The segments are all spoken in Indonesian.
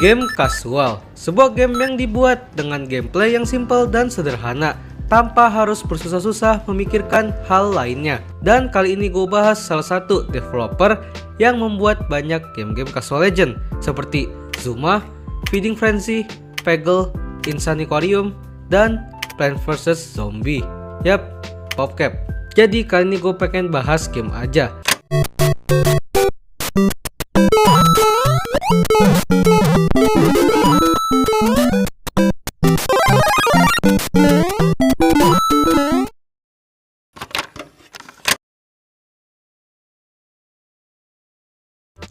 Game Casual, sebuah game yang dibuat dengan gameplay yang simpel dan sederhana tanpa harus bersusah-susah memikirkan hal lainnya. Dan kali ini gue bahas salah satu developer yang membuat banyak game-game Casual Legend seperti Zuma, Feeding Frenzy, Peggle, Insaniquarium, dan Plants vs Zombie. Yap, PopCap. Jadi kali ini gue pengen bahas game aja.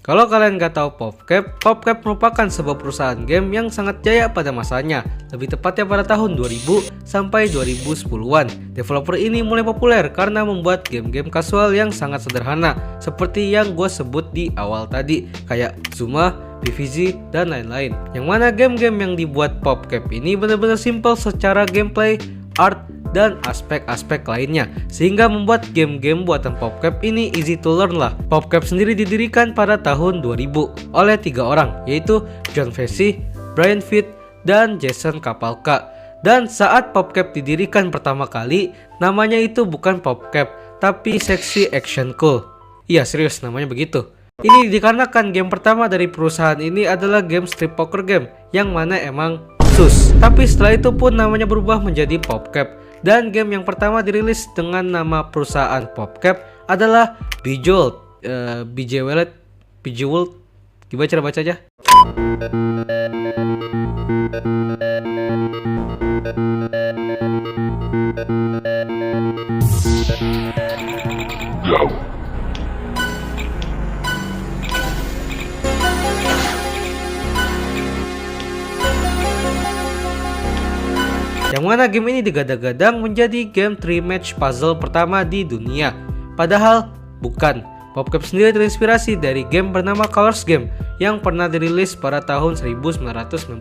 Kalau kalian gak tahu PopCap merupakan sebuah perusahaan game yang sangat jaya pada masanya, lebih tepatnya pada tahun 2000 sampai 2010-an. Developer ini mulai populer karena membuat game-game casual yang sangat sederhana, seperti yang gue sebut di awal tadi, kayak Zuma, PvZ, dan lain-lain. Yang mana game-game yang dibuat PopCap ini benar-benar simple secara gameplay, art, dan aspek-aspek lainnya, sehingga membuat game-game buatan PopCap ini easy to learn lah. PopCap sendiri didirikan pada tahun 2000 oleh 3 orang, yaitu John Vessey, Brian Fitt, dan Jason Kapalka. Dan saat PopCap didirikan pertama kali, namanya itu bukan PopCap, tapi Sexy Action Cool. Iya serius, namanya begitu. Ini dikarenakan game pertama dari perusahaan ini adalah game strip poker game, yang mana emang sus. Tapi setelah itu pun namanya berubah menjadi PopCap. Dan game yang pertama dirilis dengan nama perusahaan PopCap adalah Bejeweled. Bejeweled. Gimana cara bacanya? Yang mana game ini digadang-gadang menjadi game 3 match puzzle pertama di dunia. Padahal bukan. PopCap sendiri terinspirasi dari game bernama Colors Game yang pernah dirilis pada tahun 1999.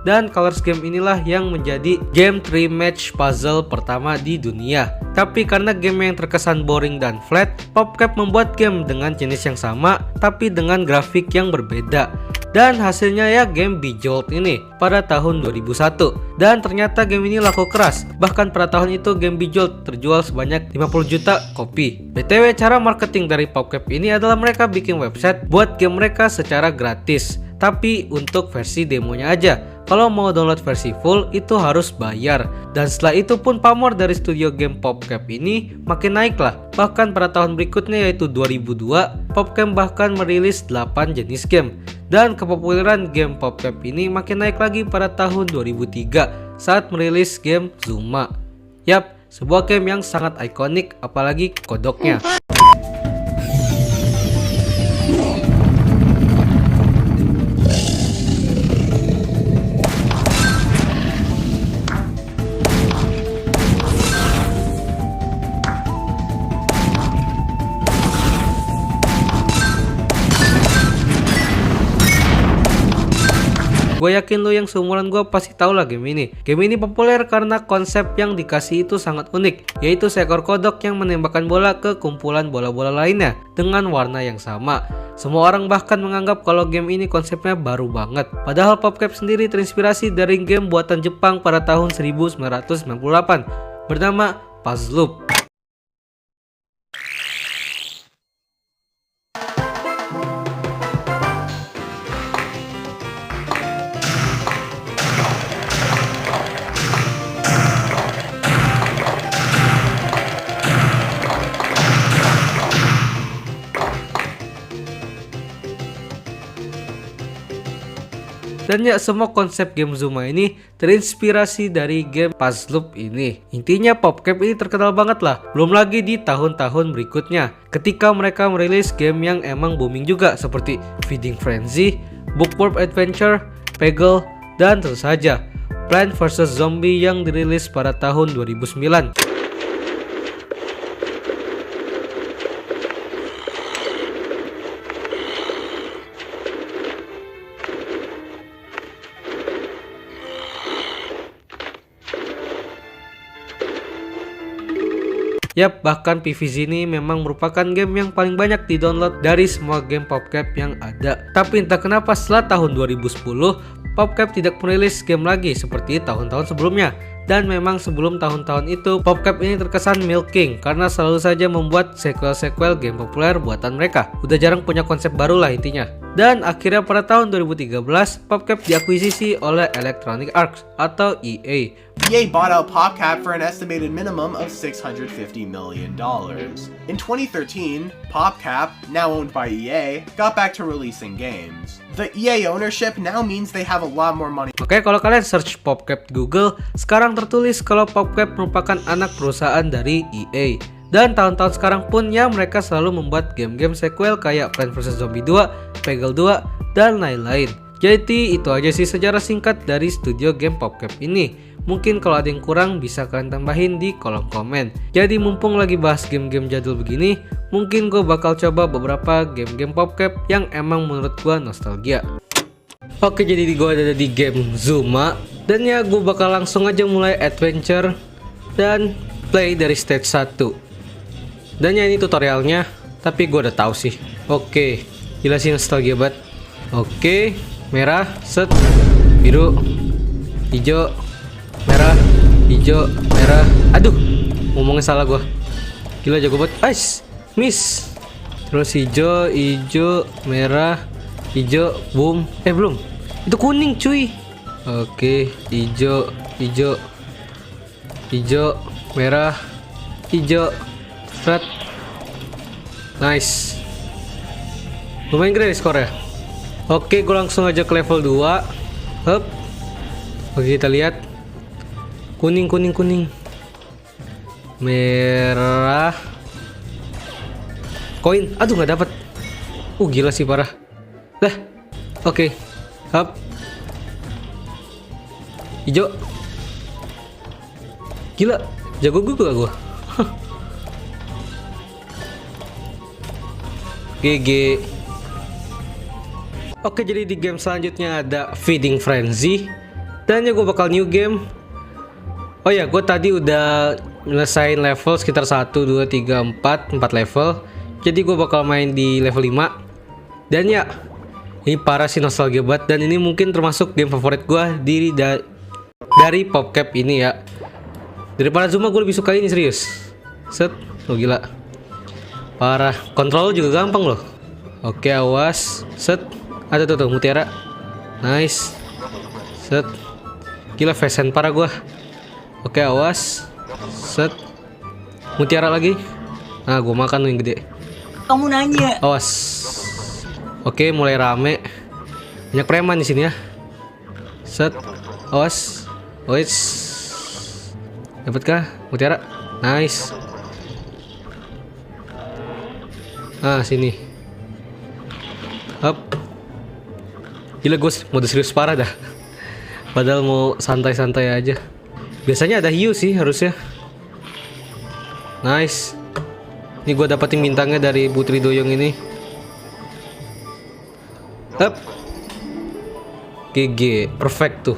Dan Colors Game inilah yang menjadi game 3 match puzzle pertama di dunia. Tapi karena game yang terkesan boring dan flat, PopCap membuat game dengan jenis yang sama tapi dengan grafik yang berbeda. Dan hasilnya ya game Bejeweled ini pada tahun 2001. Dan ternyata game ini laku keras. Bahkan pada tahun itu game Bejeweled terjual sebanyak 50 juta kopi. BTW, cara marketing dari PopCap ini adalah mereka bikin website buat game mereka secara gratis, tapi untuk versi demonya aja. Kalau mau download versi full itu harus bayar. Dan setelah itu pun pamor dari studio game PopCap ini makin naik lah. Bahkan pada tahun berikutnya yaitu 2002, PopCap bahkan merilis 8 jenis game. Dan kepopuleran game PopCap ini makin naik lagi pada tahun 2003 saat merilis game Zuma. Yap, sebuah game yang sangat ikonik apalagi kodoknya. Gue yakin lo yang seumuran gue pasti tahu lah game ini. Game ini populer karena konsep yang dikasih itu sangat unik, yaitu seekor kodok yang menembakkan bola ke kumpulan bola-bola lainnya dengan warna yang sama. Semua orang bahkan menganggap kalau game ini konsepnya baru banget. Padahal PopCap sendiri terinspirasi dari game buatan Jepang pada tahun 1998 bernama Puzzle Loop. Dan ya, semua konsep game Zuma ini terinspirasi dari game Puzzle Loop ini. Intinya PopCap ini terkenal banget lah. Belum lagi di tahun-tahun berikutnya ketika mereka merilis game yang emang booming juga seperti Feeding Frenzy, Bookworm Adventure, Peggle, dan tentu saja Plants vs Zombie yang dirilis pada tahun 2009. Yap, bahkan PvZ ini memang merupakan game yang paling banyak di-download dari semua game PopCap yang ada. Tapi entah kenapa setelah tahun 2010, PopCap tidak merilis game lagi seperti tahun-tahun sebelumnya. Dan memang sebelum tahun-tahun itu, PopCap ini terkesan milking karena selalu saja membuat sequel-sequel game populer buatan mereka. Udah jarang punya konsep baru lah intinya. Dan akhirnya pada tahun 2013, PopCap diakuisisi oleh Electronic Arts atau EA. EA bought out PopCap for an estimated minimum of $650 million. In 2013, PopCap, now owned by EA, got back to releasing games. The EA ownership now means they have a lot more money. Oke, kalau kalian search PopCap di Google, sekarang tertulis kalau PopCap merupakan anak perusahaan dari EA. Dan tahun-tahun sekarang pun ya mereka selalu membuat game-game sequel kayak Plants vs Zombies 2, Peggle 2, dan lain-lain. Jadi itu aja sih sejarah singkat dari studio game PopCap ini. Mungkin kalau ada yang kurang bisa kalian tambahin di kolom komen. Jadi mumpung lagi bahas game-game jadul begini, mungkin gue bakal coba beberapa game-game PopCap yang emang menurut gue nostalgia. Oke, jadi gue ada di game Zuma. Dan ya gue bakal langsung aja mulai adventure dan play dari stage 1. Dan ya ini tutorialnya, tapi gue udah tahu sih. Oke, gila sih nostalgia banget. Oke, merah, set, biru, hijau, merah, hijau, merah. Aduh, ngomongnya salah gua. Gila jago banget. Ais, miss. Terus hijau, hijau, merah, hijau, boom. Belum. Itu kuning, cuy. Oke, hijau, hijau, hijau, merah, hijau, red. Nice. Lumayan gede skornya. Oke, gue langsung aja ke level 2. Hup. Oke, kita lihat. Kuning, kuning, kuning. Merah. Koin. Aduh, nggak dapat. Gila sih parah. Lah. Oke. Hup. Hijau. Gila, jago gue. GG. Oke, jadi di game selanjutnya ada Feeding Frenzy. Dan ya gue bakal new game. Oh ya, gue tadi udah nyelesain level sekitar 1, 2, 3, 4 level. Jadi gue bakal main di level 5. Dan ya, ini parah sih nostalgia banget. Dan ini mungkin termasuk game favorit gue dari PopCap ini ya. Daripada Zuma gue lebih suka ini, serius. Set, gila. Parah, kontrol juga gampang loh. Oke, awas. Set. Ada tuh mutiara. Nice. Set. Gila, fashion parah gua. Oke, awas. Set. Mutiara lagi. Nah, gua makan yang gede. Kamu nanya. Awas. Oke, mulai rame. Banyak preman di sini ya. Set. Awas. Wait. Dapatkah mutiara? Nice. Ah, sini. Hop. Gila, gue mode serius parah dah. Padahal mau santai-santai aja. Biasanya ada hiu sih harusnya. Nice. Ini gue dapetin bintangnya dari Putri Doyong ini. Hop. GG, perfect tuh.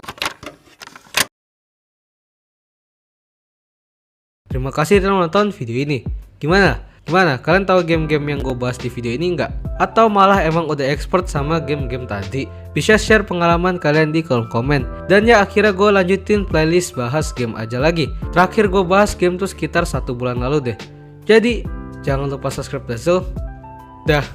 Terima kasih telah menonton video ini. Gimana? Kalian tahu game-game yang gue bahas di video ini nggak? Atau malah emang udah expert sama game-game tadi? Bisa share pengalaman kalian di kolom komen. Dan ya akhirnya gue lanjutin playlist bahas game aja lagi. Terakhir gue bahas game tuh sekitar 1 bulan lalu deh. Jadi jangan lupa subscribe Dazzle. Dah.